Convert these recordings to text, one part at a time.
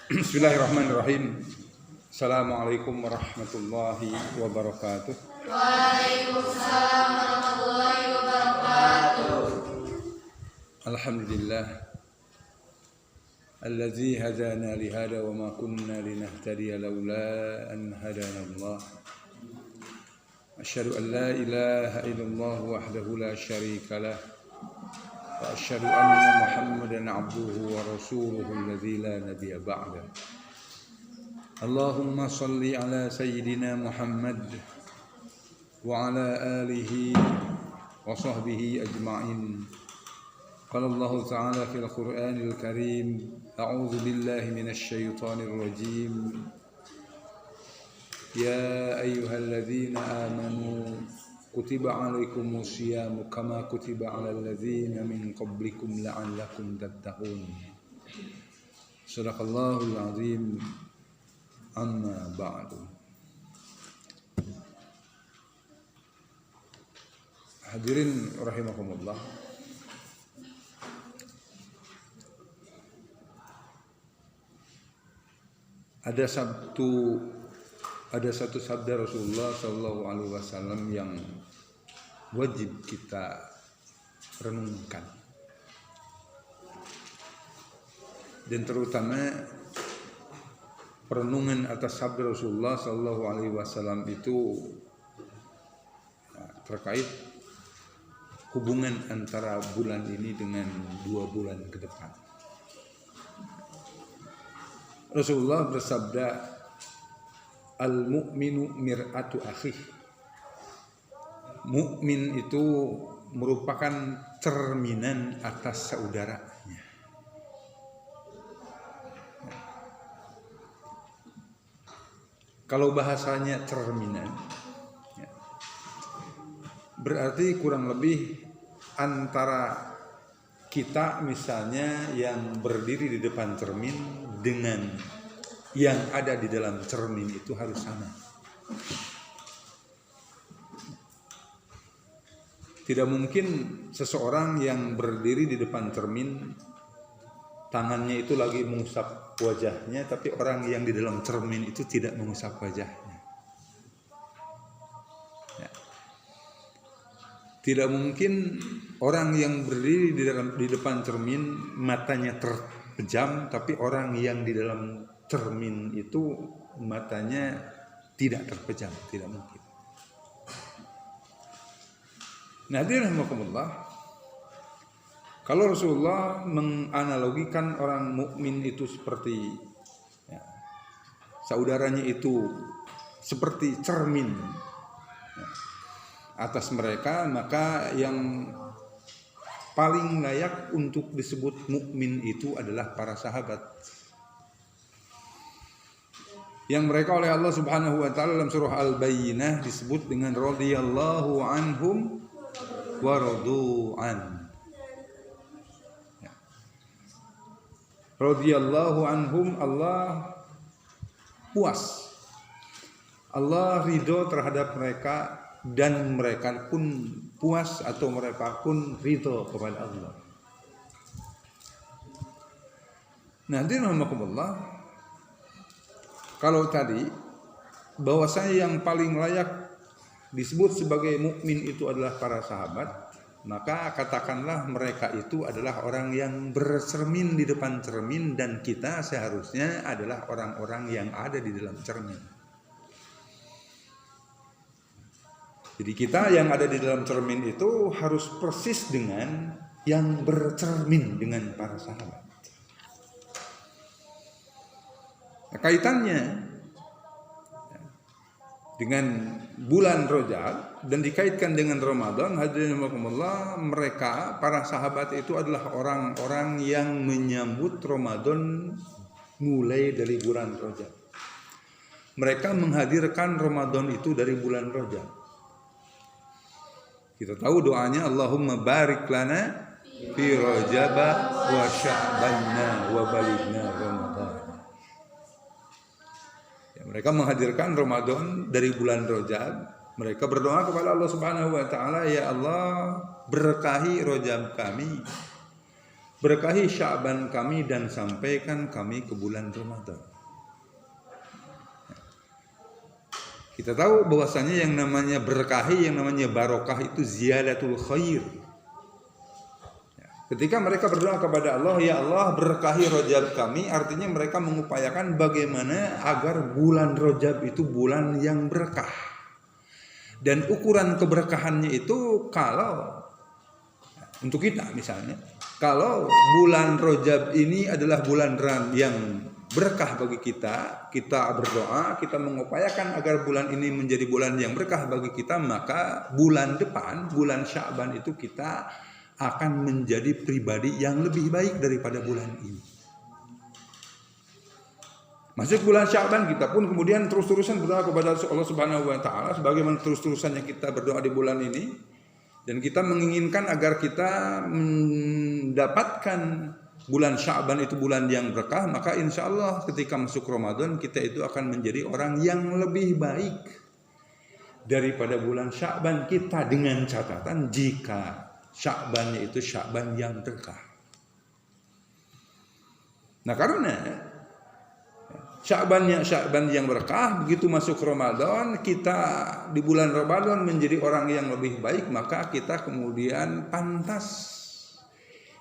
Bismillahirrahmanirrahim. Assalamualaikum warahmatullahi wabarakatuh. Waalaikumsalam warahmatullahi wabarakatuh. Alhamdulillah alladzi hadana lihada wa ma kunna linahtadiya laula an hadana Allah. Asyhadu an la ilaha illallah wahdahu la syarika lah wa asyhadu anna Muhammadan abduhu wa rasuluhu alladzi la nabiyya ba'da. Allahumma salli ala sayyidina Muhammad wa ala alihi wa sahbihi ajma'in. Qala Allah ta'ala fil Qur'anil Karim, a'udzu billahi minasy syaithanir rajim. Ya ayyuhalladzina amanu kutiba 'alaikumus syiyamu kama kutiba 'alal ladzina min qablikum la'allakum tattaqun. Shadaqallahul 'azim. Amma ba'du. Hadirin rahimakumullah. Ada satu sabda Rasulullah Shallallahu Alaihi Wasallam yang wajib kita renungkan, dan terutama perenungan atas sabda Rasulullah Shallallahu Alaihi Wasallam itu terkait hubungan antara bulan ini dengan 2 bulan ke depan. Rasulullah bersabda, al-mu'minu mir'atu akhih. Mukmin itu merupakan cerminan atas saudaranya. Kalau bahasanya cerminan, berarti kurang lebih antara kita misalnya yang berdiri di depan cermin dengan yang ada di dalam cermin itu harus sama. Tidak mungkin seseorang yang berdiri di depan cermin tangannya itu lagi mengusap wajahnya, tapi orang yang di dalam cermin itu tidak mengusap wajahnya. Ya. Tidak mungkin orang yang berdiri di depan cermin matanya terpejam, tapi orang yang di dalam cermin itu matanya tidak terpejam, tidak mungkin. Nah, rahimahumullah, kalau Rasulullah menganalogikan orang mukmin itu seperti saudaranya itu seperti cermin atas mereka, maka yang paling layak untuk disebut mukmin itu adalah para sahabat, yang mereka oleh Allah Subhanahu wa taala dalam surah Al-Bayyinah disebut dengan radhiyallahu anhum wa radu'an. Radhiyallahu anhum, Allah puas, Allah ridho terhadap mereka, dan mereka pun puas atau mereka pun ridho kepada Allah. Nah, rahimahumullah, kalau tadi bahwasanya yang paling layak disebut sebagai mukmin itu adalah para sahabat, maka katakanlah mereka itu adalah orang yang bercermin di depan cermin, dan kita seharusnya adalah orang-orang yang ada di dalam cermin. Jadi kita yang ada di dalam cermin itu harus persis dengan yang bercermin dengan para sahabat. Nah, kaitannya dengan bulan Rajab dan dikaitkan dengan Ramadan, hadirin rahimakumullah, mereka para sahabat itu adalah orang-orang yang menyambut Ramadan mulai dari bulan Rajab. Mereka menghadirkan Ramadan itu dari bulan Rajab. Kita tahu doanya, Allahumma barik lana fi Rajaba wa Sya'banna wa balighna Ramadan. Mereka menghadirkan Ramadan dari bulan Rajab. Mereka berdoa kepada Allah Subhanahu wa taala, ya Allah, berkahi Rajab kami berkahi Sya'ban kami dan sampaikan kami ke bulan Ramadan. Kita tahu bahwasanya yang namanya berkahi, yang namanya barokah itu ziyadatul khair. Ketika mereka berdoa kepada Allah, ya Allah berkahi Rajab kami, artinya mereka mengupayakan bagaimana agar bulan Rajab itu bulan yang berkah. Dan ukuran keberkahannya itu kalau untuk kita misalnya, kalau bulan Rajab ini adalah bulan yang berkah bagi kita, kita berdoa, kita mengupayakan agar bulan ini menjadi bulan yang berkah bagi kita, maka bulan depan, bulan Sya'ban itu kita akan menjadi pribadi yang lebih baik daripada bulan ini. Masuk bulan Sya'ban kita pun kemudian terus-terusan berdoa kepada Allah Subhanahu wa taala sebagaimana terus-terusannya kita berdoa di bulan ini, dan kita menginginkan agar kita mendapatkan bulan Sya'ban itu bulan yang berkah, maka insya Allah ketika masuk Ramadan kita itu akan menjadi orang yang lebih baik daripada bulan Sya'ban kita, dengan catatan jika Sya'bannya itu Sya'ban yang berkah. Nah karena Sya'bannya Sya'ban yang berkah, begitu masuk Ramadan kita di bulan Ramadan menjadi orang yang lebih baik, maka kita kemudian pantas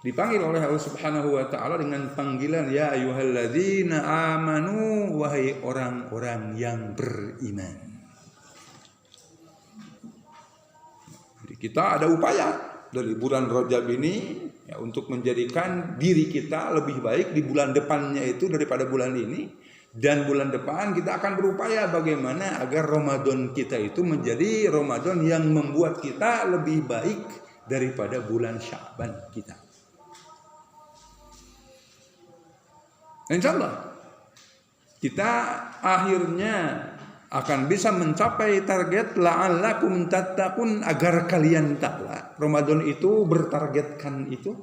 dipanggil oleh Allah Subhanahu wa taala dengan panggilan ya ayyuhalladzina amanu, wahai orang-orang yang beriman. Jadi kita ada upaya dari bulan Rajab ini ya, untuk menjadikan diri kita lebih baik di bulan depannya itu daripada bulan ini, dan bulan depan kita akan berupaya bagaimana agar Ramadan kita itu menjadi Ramadan yang membuat kita lebih baik daripada bulan Sya'ban kita. Insya Allah kita akhirnya akan bisa mencapai target la'allakum tattaqun, agar kalian takwa. Ramadan itu bertargetkan itu.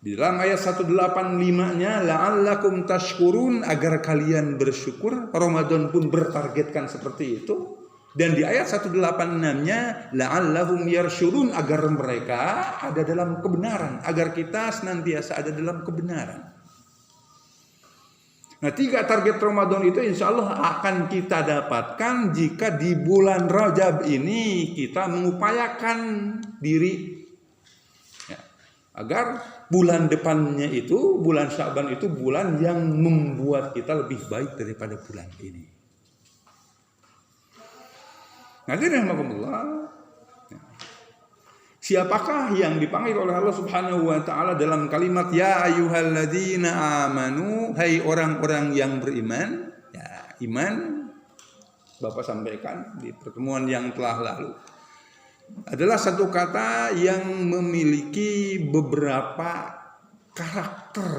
Di dalam ayat 185-nya la'allakum tashkurun, agar kalian bersyukur. Ramadan pun bertargetkan seperti itu. Dan di ayat 186-nya la'allahum yarsyurun, agar mereka ada dalam kebenaran, agar kita senantiasa ada dalam kebenaran. Nah 3 target Ramadan itu insya Allah akan kita dapatkan jika di bulan Rajab ini kita mengupayakan diri ya, agar bulan depannya itu, bulan Sya'ban itu bulan yang membuat kita lebih baik daripada bulan ini. Hadirin rahimakumullah, siapakah yang dipanggil oleh Allah Subhanahu wa taala dalam kalimat ya ayyuhalladzina amanu, hai orang-orang yang beriman? Ya, iman Bapak sampaikan di pertemuan yang telah lalu adalah satu kata yang memiliki beberapa karakter.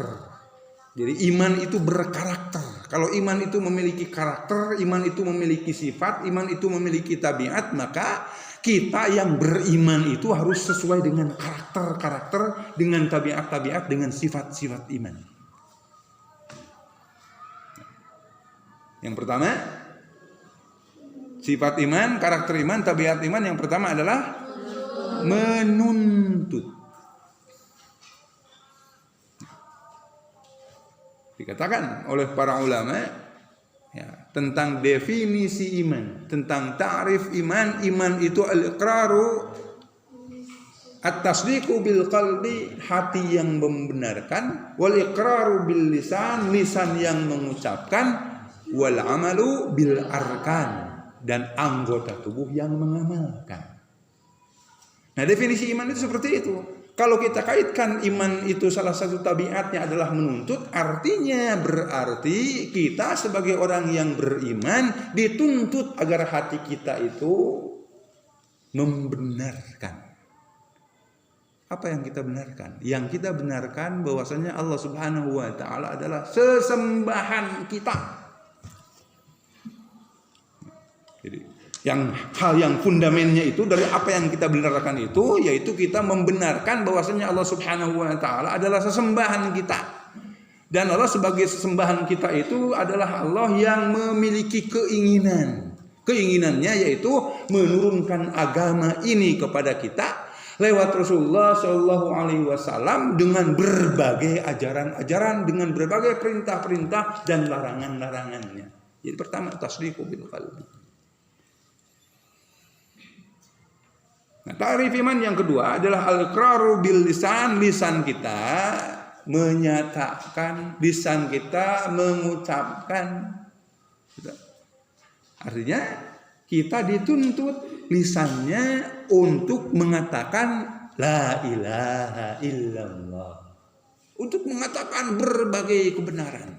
Jadi iman itu berkarakter. Kalau iman itu memiliki karakter, iman itu memiliki sifat, iman itu memiliki tabiat, maka kita yang beriman itu harus sesuai dengan karakter-karakter, dengan tabiat-tabiat, dengan sifat-sifat iman. Yang pertama, sifat iman, karakter iman, tabiat iman. Yang pertama adalah menuntut. Dikatakan oleh para ulama ya, tentang definisi iman, tentang ta'rif iman. Iman itu al-iqraru at-tasdiqu bil qalbi, hati yang membenarkan, wal iqraru bil lisan, lisan yang mengucapkan, wal amalu bil arkan, dan anggota tubuh yang mengamalkan. Nah definisi iman itu seperti itu. Kalau kita kaitkan iman itu salah satu tabiatnya adalah menuntut, artinya berarti kita sebagai orang yang beriman dituntut agar hati kita itu membenarkan. Apa yang kita benarkan? Yang kita benarkan bahwasanya Allah Subhanahu wa taala adalah sesembahan kita. Jadi hal yang fundamennya itu dari apa yang kita benarkan itu, yaitu kita membenarkan bahwasanya Allah Subhanahu wa taala adalah sesembahan kita. Dan Allah sebagai sesembahan kita itu adalah Allah yang memiliki keinginan. Keinginannya yaitu menurunkan agama ini kepada kita, lewat Rasulullah Shallallahu Alaihi Wasallam dengan berbagai ajaran-ajaran, dengan berbagai perintah-perintah dan larangan-larangannya. Jadi pertama tasdiqu bil qalbi. Nah, ta'rif iman yang kedua adalah al-iqraru bil lisan. Lisan kita menyatakan, lisan kita mengucapkan. Artinya kita dituntut lisannya untuk mengatakan la ilaha illallah, untuk mengatakan berbagai kebenaran.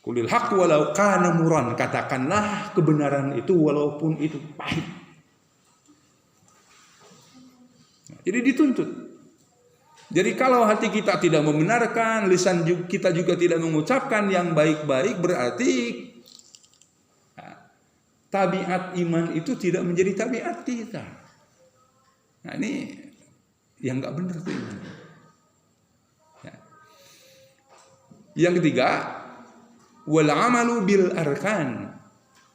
Qulil haq walau kana muran, katakanlah kebenaran itu walaupun itu pahit. Jadi dituntut. Jadi kalau hati kita tidak membenarkan, lisan kita juga tidak mengucapkan yang baik-baik, berarti tabiat iman itu tidak menjadi tabiat kita. Nah ini yang nggak benar tuh iman. Ya. Yang ketiga, wal amalu bil arkan,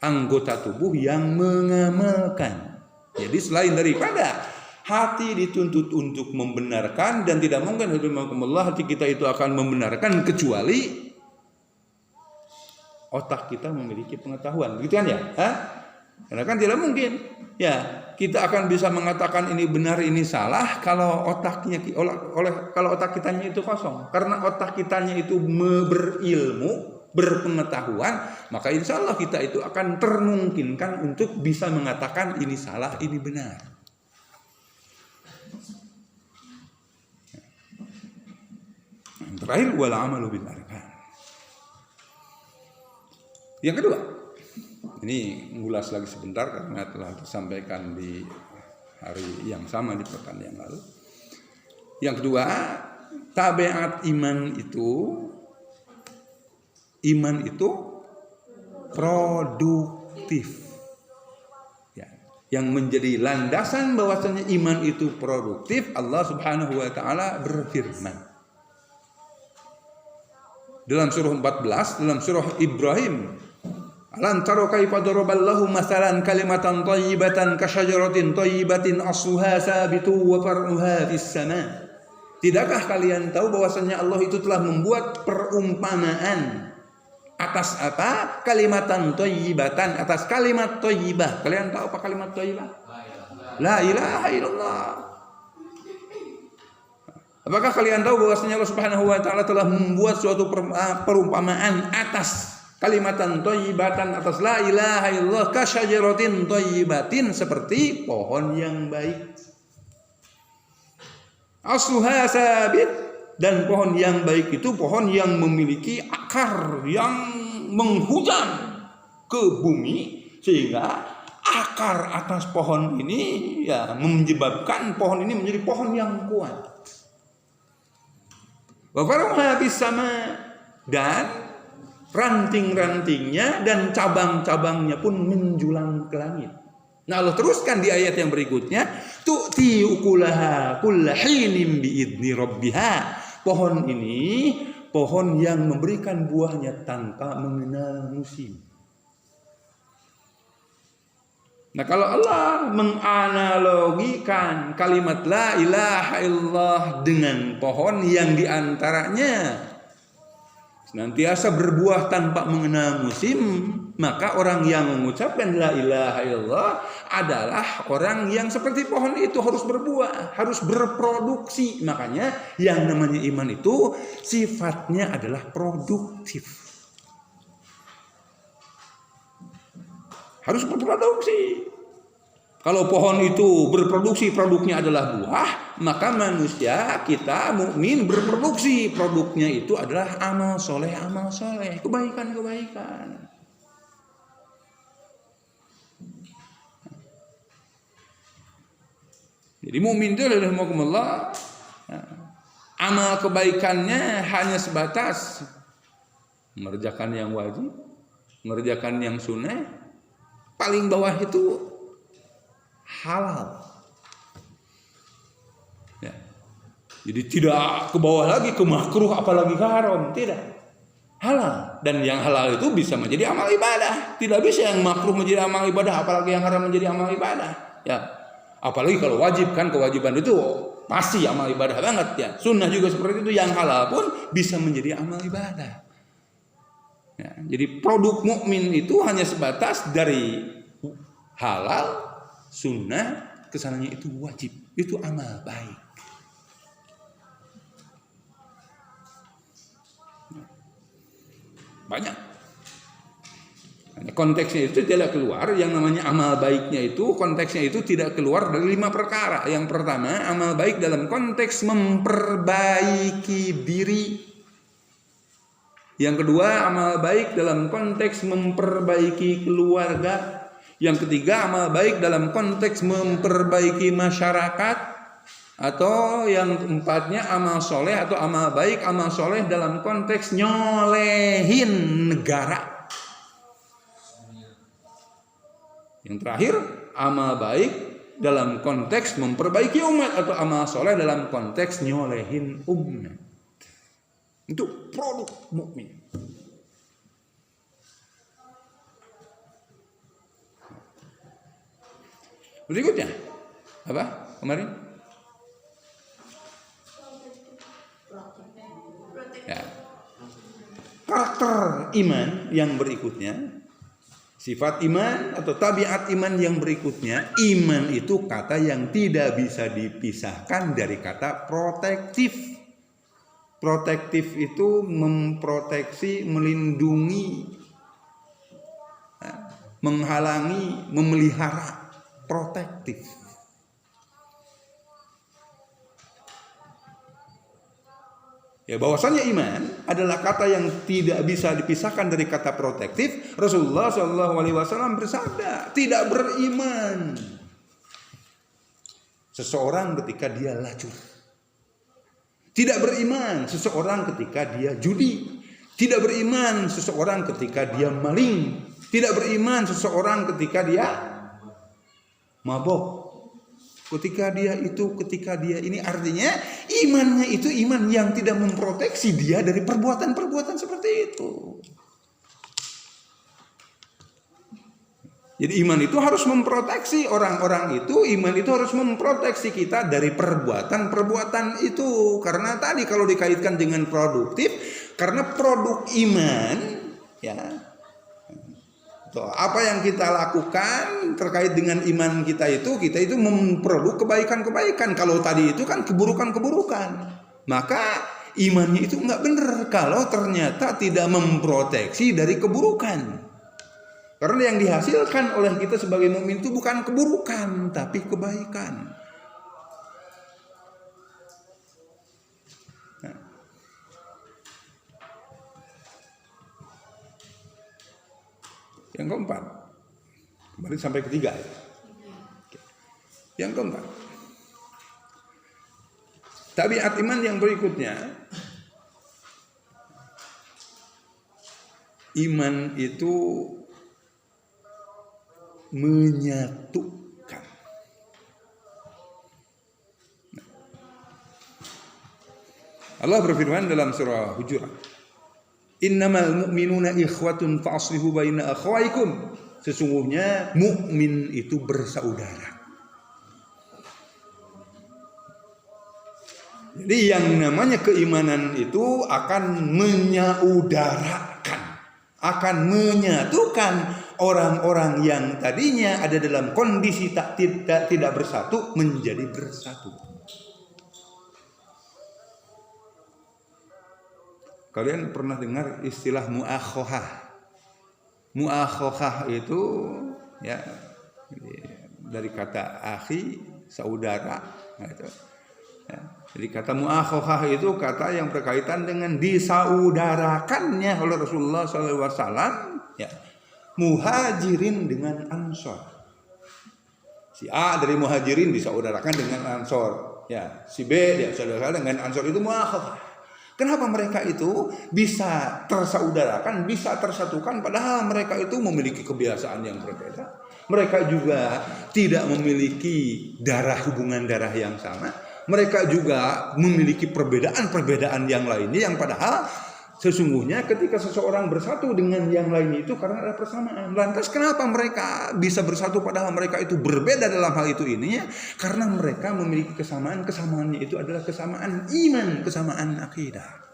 anggota tubuh yang mengamalkan. Jadi selain daripada hati dituntut untuk membenarkan, dan tidak mungkin hati kita itu akan membenarkan kecuali otak kita memiliki pengetahuan, begitu kan ya? Karena kan tidak mungkin ya kita akan bisa mengatakan ini benar ini salah kalau otaknya kalau otak kitanya itu kosong. Karena otak kitanya itu berilmu, berpengetahuan, maka insya Allah kita itu akan termungkinkan untuk bisa mengatakan ini salah, ini benar. Yang terakhir wal amalu bil arkan. Yang kedua, ini ngulas lagi sebentar karena telah disampaikan di hari yang sama di pekan yang lalu. Yang kedua, tabiat iman itu produktif. Ya, yang menjadi landasan bahwasanya iman itu produktif, Allah Subhanahu wa taala berfirman dalam surah 14, dalam surah Ibrahim, alam taro kaifa daraballahu masalan kalimatan thayyibatan kasyajaratin thayyibatin asluha sabitu wa far'uha fis sama. Tidakkah kalian tahu bahwasanya Allah itu telah membuat perumpamaan atas apa? Kalimatan thayyibatan, atas kalimat thayyibah. Kalian tahu apa kalimat thayyibah? La ilaha illallah. Apakah kalian tahu bahwasanya Allah Subhanahu wa taala telah membuat suatu perumpamaan atas kalimatan thayyibatan, atas la ilaha illallah, kasyajaratin thayyibatin, seperti pohon yang baik. Asluha sabit, dan pohon yang baik itu pohon yang memiliki akar yang menghujam ke bumi, sehingga akar atas pohon ini ya menyebabkan pohon ini menjadi pohon yang kuat. Wa far'uha fis sama, dan ranting-rantingnya dan cabang-cabangnya pun menjulang ke langit. Nah, Allah teruskan di ayat yang berikutnya, tu'ti ukulaha kulla hinin biidni rabbiha. Pohon ini pohon yang memberikan buahnya tanpa mengenal musim. Nah, kalau Allah menganalogikan kalimat la ilaha illallah dengan pohon yang diantaranya senantiasa berbuah tanpa mengenal musim, maka orang yang mengucapkan la ilaha illallah adalah orang yang seperti pohon itu, harus berbuah, harus berproduksi. Makanya yang namanya iman itu sifatnya adalah produktif. Harus berproduksi. Kalau pohon itu berproduksi, produknya adalah buah, maka manusia kita mukmin berproduksi, produknya itu adalah amal soleh, kebaikan. Jadi mukmin itu adalah amal kebaikannya hanya sebatas mengerjakan yang wajib, mengerjakan yang sunnah, paling bawah itu halal. Ya. Jadi tidak ke bawah lagi ke makruh apalagi ke haram, tidak. halal, dan yang halal itu bisa menjadi amal ibadah. Tidak bisa yang makruh menjadi amal ibadah, apalagi yang haram menjadi amal ibadah. Ya, apalagi kalau wajib, kan kewajiban itu pasti amal ibadah banget ya. Sunnah juga seperti itu, yang halal pun bisa menjadi amal ibadah. Ya, jadi produk mukmin itu hanya sebatas dari halal, sunnah, kesananya itu wajib, itu amal baik. Banyak. Konteksnya itu tidak keluar, yang namanya amal baiknya itu konteksnya itu tidak keluar dari 5 perkara. Yang pertama, amal baik dalam konteks memperbaiki diri. Yang kedua, amal baik dalam konteks memperbaiki keluarga. Yang ketiga, amal baik dalam konteks memperbaiki masyarakat. Atau yang keempatnya, amal soleh atau amal baik, amal soleh dalam konteks nyolehin negara. Yang terakhir, amal baik dalam konteks memperbaiki umat atau amal soleh dalam konteks nyolehin umat. Itu produk mukmin. Berikutnya apa kemarin? Ya. Karakter iman yang berikutnya, sifat iman atau tabiat iman yang berikutnya, iman itu kata yang tidak bisa dipisahkan dari kata protektif. Protektif itu memproteksi, melindungi, menghalangi, memelihara. Protektif. Ya, bahwasanya iman adalah kata yang tidak bisa dipisahkan dari kata protektif. Rasulullah SAW bersabda, tidak beriman seseorang ketika dia lacur. Tidak beriman seseorang ketika dia judi. Tidak beriman seseorang ketika dia maling. Tidak beriman seseorang ketika dia mabok. Ketika dia ini artinya imannya itu iman yang tidak memproteksi dia dari perbuatan-perbuatan seperti itu. Jadi iman itu harus memproteksi orang-orang itu, iman itu harus memproteksi kita dari perbuatan-perbuatan itu. Karena tadi kalau dikaitkan dengan produktif, karena produk iman ya, apa yang kita lakukan terkait dengan iman kita itu memproduk kebaikan-kebaikan. Kalau tadi itu kan keburukan-keburukan, maka imannya itu nggak benar kalau ternyata tidak memproteksi dari keburukan. Karena yang dihasilkan oleh kita sebagai mukmin itu bukan keburukan, tapi kebaikan. Yang keempat, kembali sampai ketiga. Yang keempat, tabiat iman yang berikutnya, iman itu menyatukan. Allah berfirman dalam surah Hujurat, innamal mu'minuna ikhwatun fa'aslihu baina akhawaikum. Sesungguhnya mukmin itu bersaudara. Jadi yang namanya keimanan itu akan menyaudarakan, akan menyatukan orang-orang yang tadinya ada dalam kondisi tidak bersatu menjadi bersatu. Kalian pernah dengar istilah mu'akhohah? Mu'akhohah itu ya dari kata akhi, saudara. Gitu. Ya, jadi kata mu'akhohah itu kata yang berkaitan dengan disaudarakannya oleh Rasulullah SAW. Ya, muhajirin dengan ansor. Si A dari muhajirin disaudarakan dengan ansor. Ya, si B disaudarakan dengan ansor, itu mu'akhohah. Kenapa mereka itu bisa tersaudarakan, bisa tersatukan, padahal mereka itu memiliki kebiasaan yang berbeda. Mereka juga tidak memiliki hubungan darah yang sama. Mereka juga memiliki perbedaan-perbedaan yang lainnya yang padahal Sesungguhnya ketika seseorang bersatu dengan yang lain itu karena ada persamaan. Lantas kenapa mereka bisa bersatu padahal mereka itu berbeda dalam hal itu ininya? Karena mereka memiliki kesamaan. Kesamaannya itu adalah kesamaan iman, kesamaan akidah.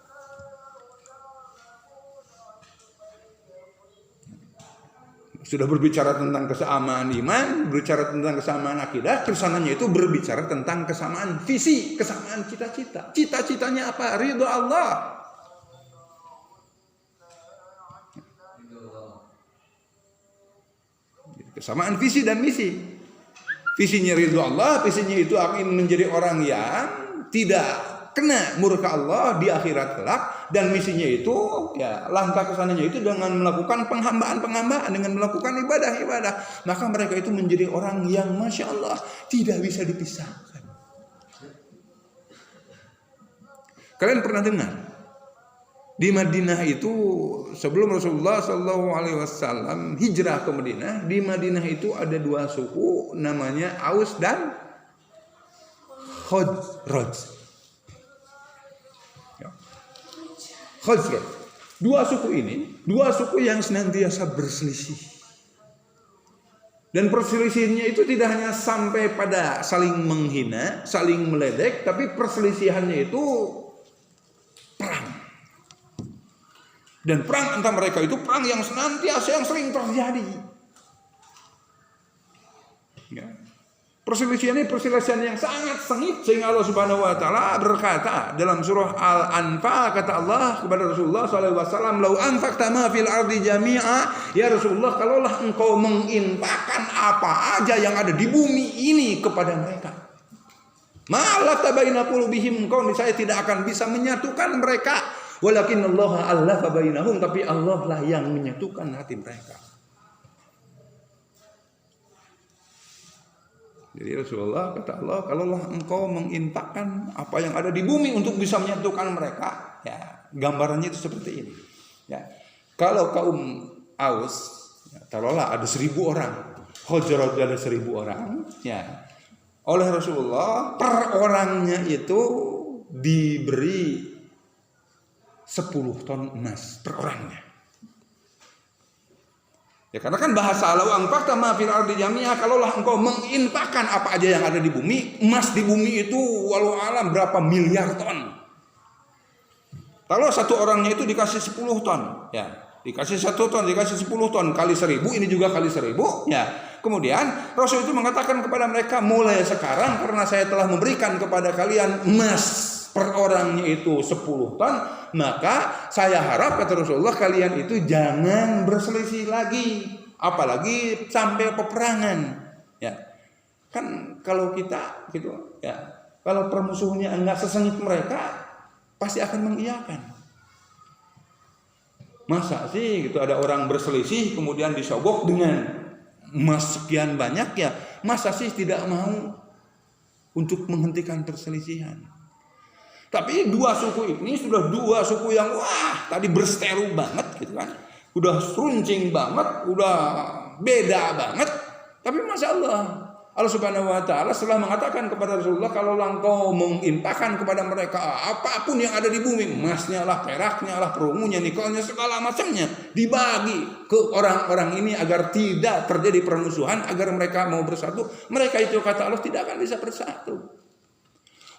Sudah berbicara tentang kesamaan iman, berbicara tentang kesamaan akidah, kesananya itu berbicara tentang kesamaan visi, kesamaan cita-cita. Cita-citanya apa? Ridho Allah. Kesamaan visi dan misi. Visinya ridho Allah, visinya itu akan menjadi orang yang tidak kena murka Allah di akhirat kelak, dan misinya itu ya langkah kesananya itu dengan melakukan penghambaan, dengan melakukan ibadah. Maka mereka itu menjadi orang yang masya Allah tidak bisa dipisahkan. Kalian pernah dengar di Madinah itu sebelum Rasulullah SAW hijrah ke Madinah, di Madinah itu ada dua suku namanya Aus dan Khazraj. Khazraj. Dua suku yang senantiasa berselisih. Dan perselisihannya itu tidak hanya sampai pada saling menghina, saling meledek, tapi perselisihannya itu perang. Dan perang antara mereka itu perang yang senantiasa, yang sering terjadi. Ya. Perselisihan ini perselisihan yang sangat sengit, sehingga Allah Subhanahu wa taala berkata dalam surah Al-Anfal, kata Allah kepada Rasulullah SAW, "Lau anfaqta ma fil ardi jami'a," ya Rasulullah, kalaulah engkau menginfakkan apa aja yang ada di bumi ini kepada mereka, ma'alafta baina qulubihim, engkau saya tidak akan bisa menyatukan mereka. Walakinallaha allafa bainahum, tapi Allah lah yang menyatukan hati mereka. Jadi Rasulullah kata Allah, kalaulah engkau menginfakkan apa yang ada di bumi untuk bisa menyatukan mereka, ya gambarannya itu seperti ini. Ya, kalau kaum Aus, ya, taruhlah ada 1000 orang, Khazraj ada 1000 orang, ya oleh Rasulullah per orangnya itu diberi 10 ton emas per orangnya. Ya karena kan bahasa lau anfaqta ma fil ardi jami'a, kalaulah engkau menginfakkan apa aja yang ada di bumi, emas di bumi itu walau alam berapa miliar ton. Kalau satu orangnya itu dikasih 10 ton, ya dikasih 1 ton, dikasih 10 ton kali 1000, ini juga kali 1000, ya. Kemudian Rasul itu mengatakan kepada mereka, mulai sekarang karena saya telah memberikan kepada kalian emas per orangnya itu 10 ton, maka saya harap, kata Rasulullah, kalian itu jangan berselisih lagi, apalagi sampai peperangan. Ya, kan kalau kita gitu, ya kalau permusuhnya enggak sesengit mereka, pasti akan mengiyakan. Masa sih gitu ada orang berselisih kemudian disogok dengan emas sekian banyak, ya masa sih tidak mau untuk menghentikan perselisihan. Tapi dua suku ini sudah dua suku yang wah tadi berseteru banget gitu kan, udah runcing banget, udah beda banget. Tapi masya Allah Subhanahu Wa Taala setelah mengatakan kepada Rasulullah, kalau engkau menginfakkan kepada mereka apapun yang ada di bumi, emasnya lah, peraknya lah, perungunya, nikelnya, segala macamnya, dibagi ke orang-orang ini agar tidak terjadi permusuhan, agar mereka mau bersatu. Mereka itu kata Allah tidak akan bisa bersatu.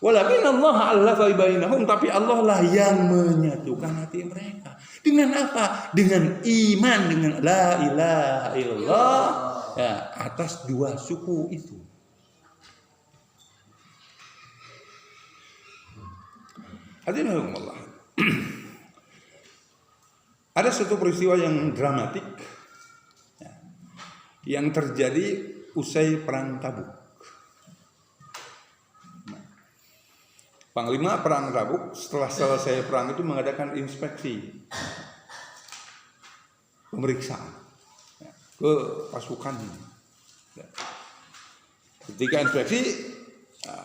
Walakin Allah allafa bainahum, tapi Allah lah yang menyatukan hati mereka. Dengan apa? Dengan iman, dengan la ilaha illallah, ya, atas dua suku itu. Hadirin Allah. Ada satu peristiwa yang dramatik, ya, yang terjadi usai perang Tabuk. Panglima perang Tabuk setelah selesai perang itu mengadakan inspeksi, pemeriksaan ke pasukan. Ketika inspeksi,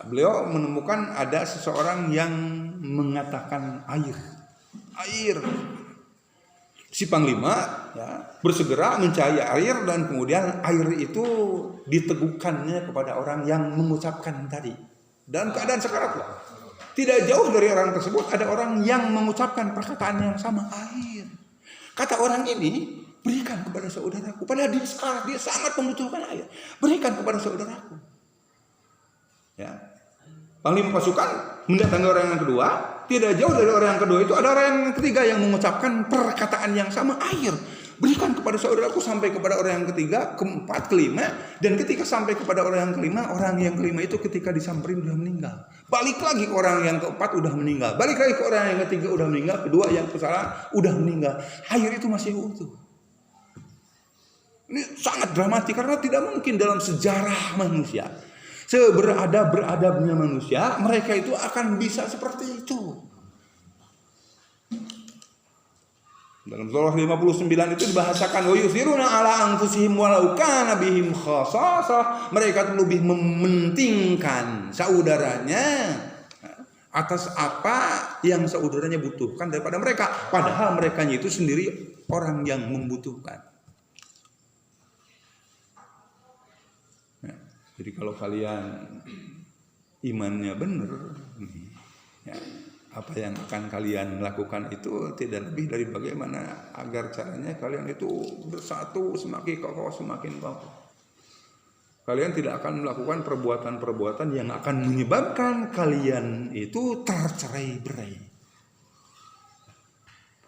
beliau menemukan ada seseorang yang mengatakan air. Si panglima ya, bersegera mencari air, dan kemudian air itu diteguhkannya kepada orang yang mengucapkan tadi dalam keadaan sekarat lah. Tidak jauh dari orang tersebut ada orang yang mengucapkan perkataan yang sama, air. Kata orang ini, berikan kepada saudaraku. Padahal dia sangat membutuhkan air. Berikan kepada saudaraku. Ya. Panglima pasukan mendatangi orang yang kedua. Tidak jauh dari orang yang kedua itu ada orang yang ketiga yang mengucapkan perkataan yang sama, air. Berikan kepada saudaraku, sampai kepada orang yang ketiga, keempat, kelima. Dan ketika sampai kepada orang yang kelima itu ketika disamperin sudah meninggal. Balik lagi ke orang yang keempat udah meninggal. Balik lagi ke orang yang ketiga udah meninggal. Kedua yang kesalahan udah meninggal. Air itu masih utuh. Ini sangat dramatik karena tidak mungkin dalam sejarah manusia, seberadab-beradabnya manusia, mereka itu akan bisa seperti itu. Dalam surah 59 itu dibahasakan wa yusiruna ala anfusihim walau kana bihim khasasah. Mereka lebih mementingkan saudaranya atas apa yang saudaranya butuhkan daripada mereka, padahal merekanya itu sendiri orang yang membutuhkan. Jadi kalau kalian imannya benar, ya, apa yang akan kalian lakukan itu tidak lebih dari bagaimana agar caranya kalian itu bersatu semakin kokoh, semakin kokoh. Kalian tidak akan melakukan perbuatan-perbuatan yang akan menyebabkan kalian itu tercerai-berai.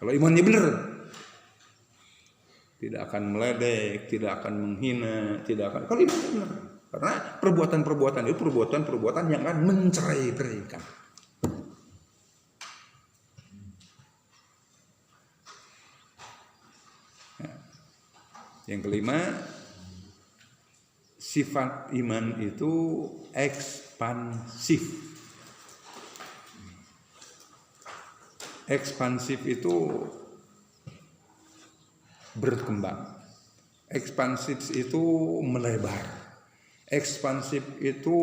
Kalau imannya benar, tidak akan meledek, tidak akan menghina, tidak akan. Kalau imannya benar. Karena perbuatan-perbuatan itu perbuatan-perbuatan yang akan mencerai-beraikan. Yang kelima, sifat iman itu ekspansif. Ekspansif itu berkembang. Ekspansif itu melebar. Ekspansif itu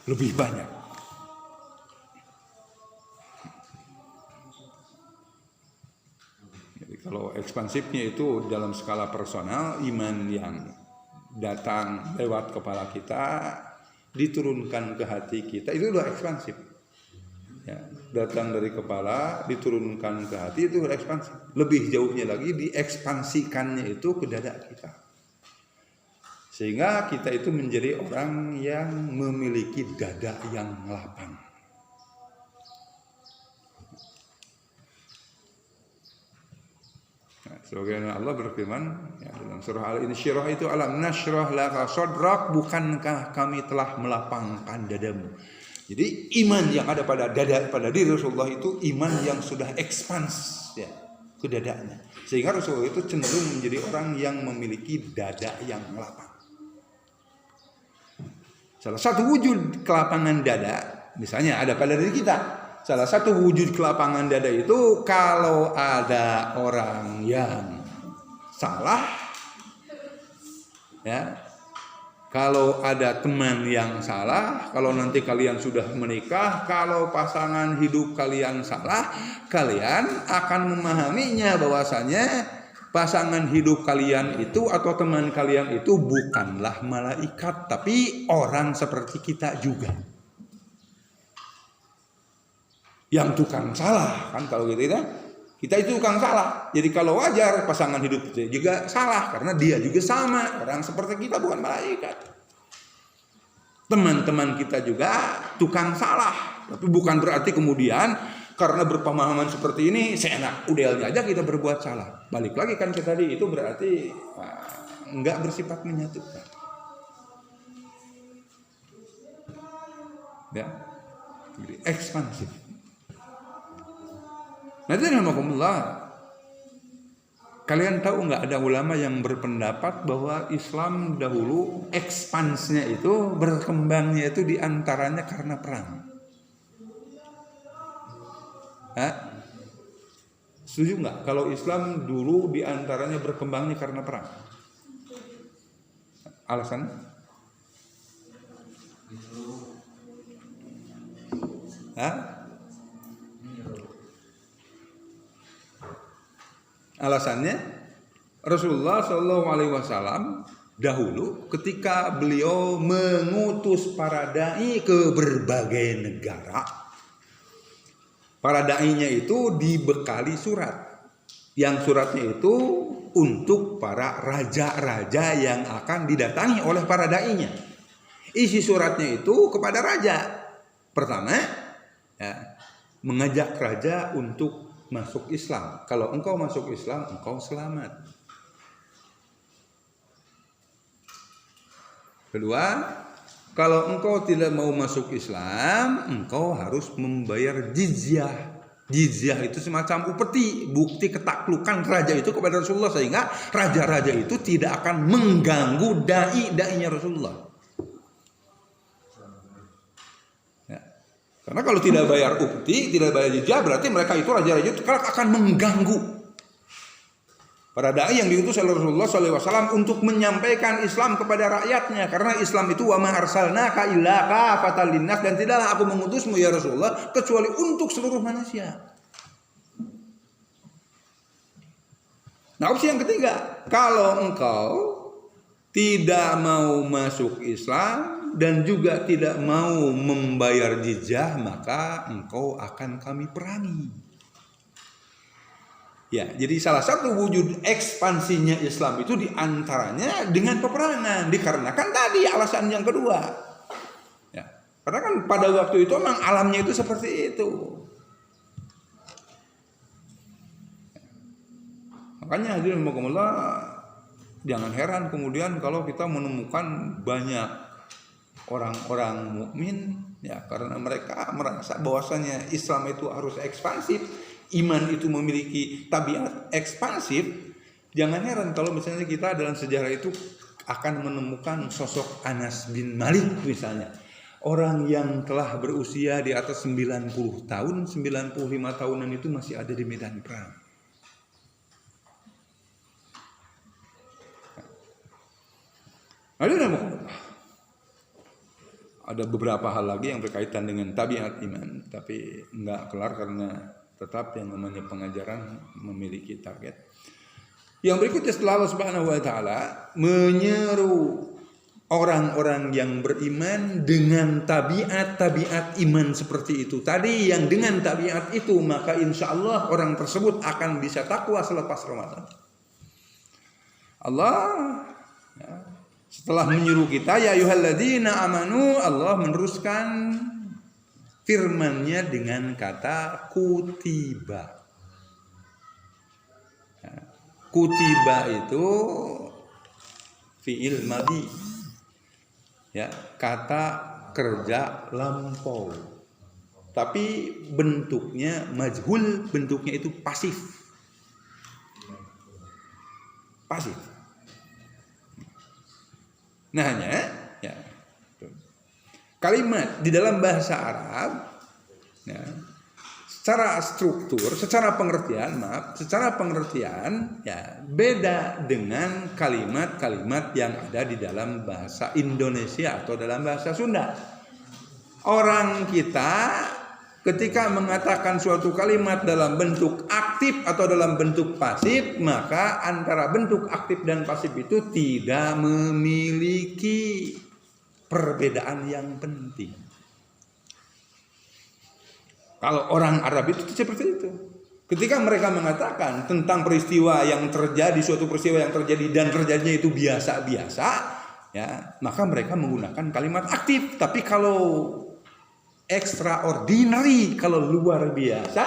lebih banyak. Jadi kalau ekspansifnya itu dalam skala personal, iman yang datang lewat kepala kita diturunkan ke hati kita, itu udah ekspansif. Ya, datang dari kepala diturunkan ke hati itu udah ekspansif. Lebih jauhnya lagi diekspansikannya itu ke dada kita. Sehingga kita itu menjadi orang yang memiliki dada yang lapang. Nah, sebagaimana Allah berfirman ya, dalam surah Al-Insyirah itu, alam nashrah laka sadrak, bukankah kami telah melapangkan dadamu. Jadi iman yang ada pada dada, pada diri Rasulullah itu iman yang sudah ekspans ya, ke dadanya. Sehingga Rasulullah itu cenderung menjadi orang yang memiliki dada yang lapang. Salah satu wujud kelapangan dada, misalnya ada pada diri kita. Salah satu wujud kelapangan dada itu kalau ada orang yang salah, ya, kalau ada teman yang salah, kalau nanti kalian sudah menikah, kalau pasangan hidup kalian salah, kalian akan memahaminya bahwasanya pasangan hidup kalian itu atau teman kalian itu bukanlah malaikat, tapi orang seperti kita juga. Yang tukang salah, kan kalau gitu kan? Kita itu tukang salah. Jadi kalau wajar pasangan hidup itu juga salah karena dia juga sama, orang seperti kita, bukan malaikat. Teman-teman kita juga tukang salah, tapi bukan berarti kemudian karena berpemahaman seperti ini, seenak udelnya aja kita berbuat salah. Balik lagi kan ke tadi, itu berarti enggak bersifat menyatukan. Ya, jadi ekspansif. Nanti alhamdulillah, kalian tahu enggak ada ulama yang berpendapat bahwa Islam dahulu ekspansnya itu, berkembangnya itu diantaranya karena perang. Setuju nggak kalau Islam dulu diantaranya berkembangnya karena perang? Alasan? Alasannya Rasulullah SAW dahulu ketika beliau mengutus para dai ke berbagai negara, para dai-nya itu dibekali surat. Yang suratnya itu untuk para raja-raja yang akan didatangi oleh para dai-nya. Isi suratnya itu kepada raja. Pertama, ya, mengajak raja untuk masuk Islam. Kalau engkau masuk Islam, engkau selamat. Kedua, kalau engkau tidak mau masuk Islam, engkau harus membayar jizyah. Jizyah itu semacam upeti, bukti ketaklukan raja itu kepada Rasulullah, sehingga raja-raja itu tidak akan mengganggu dai-dainya Rasulullah. Ya. Karena kalau tidak bayar upeti, tidak bayar jizyah, berarti mereka itu raja-raja itu akan mengganggu para dai yang diutus oleh Rasulullah SAW untuk menyampaikan Islam kepada rakyatnya. Karena Islam itu wa ma arsalnaka illa kafatan linnas, dan tidaklah aku mengutusmu ya Rasulullah kecuali untuk seluruh manusia. Nah, opsi yang ketiga, kalau engkau tidak mau masuk Islam dan juga tidak mau membayar jizyah, maka engkau akan kami perangi. Ya, jadi salah satu wujud ekspansinya Islam itu diantaranya dengan peperangan, dikarenakan tadi alasan yang kedua. Ya, karena kan pada waktu itu memang alamnya itu seperti itu. Makanya hadirin rahimakumullah, jangan heran kemudian kalau kita menemukan banyak orang-orang mukmin, ya, karena mereka merasa bahwasanya Islam itu harus ekspansif. Iman itu memiliki tabiat ekspansif. Jangan heran kalau misalnya kita dalam sejarah itu akan menemukan sosok Anas bin Malik misalnya. Orang yang telah berusia di atas 90 tahun, 95 tahunan itu masih ada di medan perang. Ada beberapa hal lagi yang berkaitan dengan tabiat iman, tapi enggak kelar karena tetap yang namanya pengajaran memiliki target. Yang berikutnya, setelah Allah Subhanahu wa taala menyeru orang-orang yang beriman dengan tabiat-tabiat iman seperti itu tadi, yang dengan tabiat itu maka insya Allah orang tersebut akan bisa takwa selepas Ramadan. Allah, ya, setelah menyuruh kita ya ayyuhalladzina amanu, Allah meneruskan firman-Nya dengan kata kutiba. Kutiba itu fi'il madhi, ya, kata kerja lampau, tapi bentuknya majhul, bentuknya itu pasif. Pasif. Nah, ya, kalimat di dalam bahasa Arab, ya, secara struktur, secara pengertian, ya, beda dengan kalimat-kalimat yang ada di dalam bahasa Indonesia atau dalam bahasa Sunda. Orang kita ketika mengatakan suatu kalimat dalam bentuk aktif atau dalam bentuk pasif, maka antara bentuk aktif dan pasif itu tidak memiliki perbedaan yang penting. Kalau orang Arab itu seperti itu. Ketika mereka mengatakan tentang peristiwa yang terjadi, suatu peristiwa yang terjadi dan terjadinya itu biasa-biasa, ya, maka mereka menggunakan kalimat aktif. Tapi kalau extraordinary, kalau luar biasa,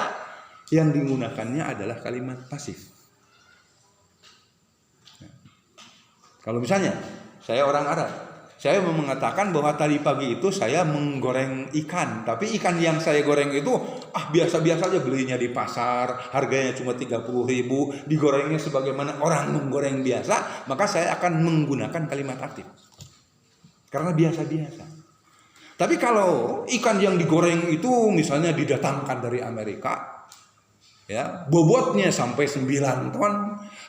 yang digunakannya adalah kalimat pasif. Kalau misalnya saya orang Arab, saya mau mengatakan bahwa tadi pagi itu saya menggoreng ikan, tapi ikan yang saya goreng itu biasa-biasa aja, belinya di pasar, harganya cuma 30.000, digorengnya sebagaimana orang menggoreng biasa, maka saya akan menggunakan kalimat aktif. Karena biasa-biasa. Tapi kalau ikan yang digoreng itu misalnya didatangkan dari Amerika, ya, bobotnya sampai 9 ton,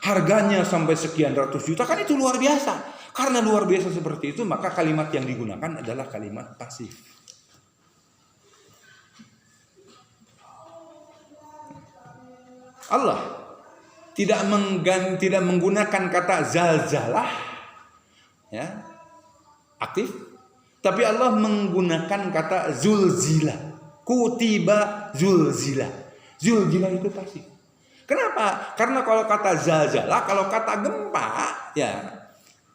harganya sampai sekian ratus juta, kan itu luar biasa. Karena luar biasa seperti itu, maka kalimat yang digunakan adalah kalimat pasif. Allah tidak menggunakan kata zalzalah ya, aktif. Tapi Allah menggunakan kata zulzila. Kutiba zulzila. Zulzila itu pasif. Kenapa? Karena kalau kata zalzala, kalau kata gempa, ya,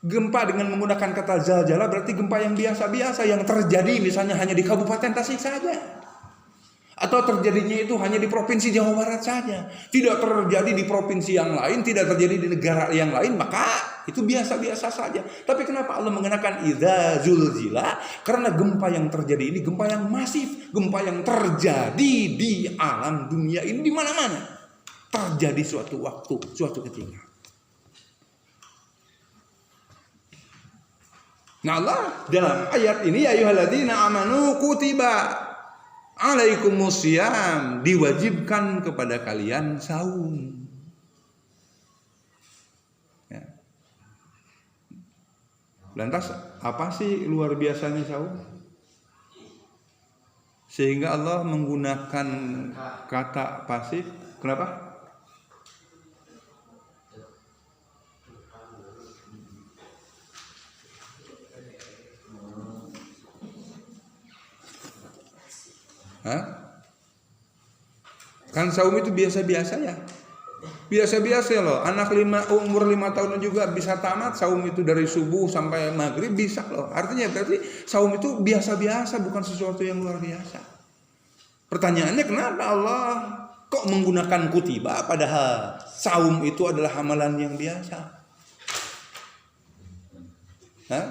gempa dengan menggunakan kata zalzala berarti gempa yang biasa-biasa yang terjadi misalnya hanya di Kabupaten Tasik saja. Atau terjadinya itu hanya di Provinsi Jawa Barat saja. Tidak terjadi di provinsi yang lain, tidak terjadi di negara yang lain, maka itu biasa-biasa saja. Tapi kenapa Allah mengenakan idza zulzila? Karena gempa yang terjadi ini gempa yang masif, gempa yang terjadi di alam dunia ini di mana-mana. Terjadi suatu waktu, suatu ketika. Nah Allah dalam ayat ini ya ayyuhalladzina amanu kutiba alaikumusiyam, diwajibkan kepada kalian saum. Ya. Lantas apa sih luar biasanya saum? Sehingga Allah menggunakan kata pasif. Kenapa? Hah? Kan saum itu biasa-biasa ya. Biasa-biasa loh. Anak umur 5 tahun juga bisa tamat saum itu dari subuh sampai maghrib bisa loh. Artinya berarti saum itu biasa-biasa, bukan sesuatu yang luar biasa. Pertanyaannya kenapa Allah kok menggunakan kutiba padahal saum itu adalah amalan yang biasa? Hah?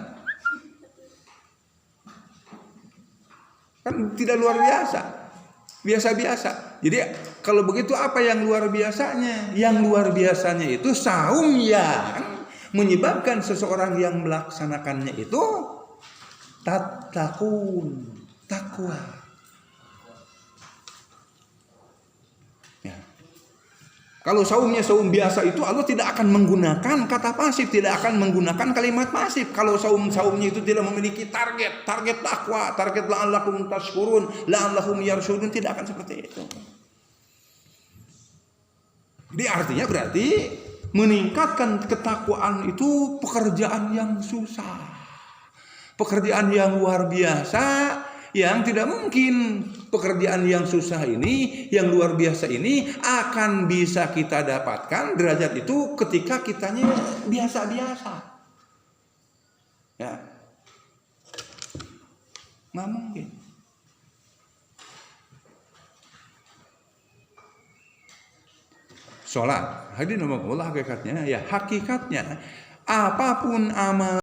Kan tidak luar biasa, biasa-biasa. Jadi kalau begitu apa yang luar biasanya? Yang luar biasanya itu saum yang menyebabkan seseorang yang melaksanakannya itu tattaqun, takwa. Ya. Kalau saumnya saum biasa itu Allah tidak akan menggunakan kata pasif, tidak akan menggunakan kalimat pasif. Kalau saumnya itu tidak memiliki target takwa, target la'allakum tashkurun, la'allahum yarshudun, tidak akan seperti itu. Jadi artinya berarti meningkatkan ketakwaan itu pekerjaan yang susah. Pekerjaan yang luar biasa, yang tidak mungkin pekerjaan yang susah ini, yang luar biasa ini akan bisa kita dapatkan derajat itu ketika kitanya biasa-biasa. Ya. Nggak mungkin. Sholat, hadirin Allah hakikatnya, ya hakikatnya apapun amal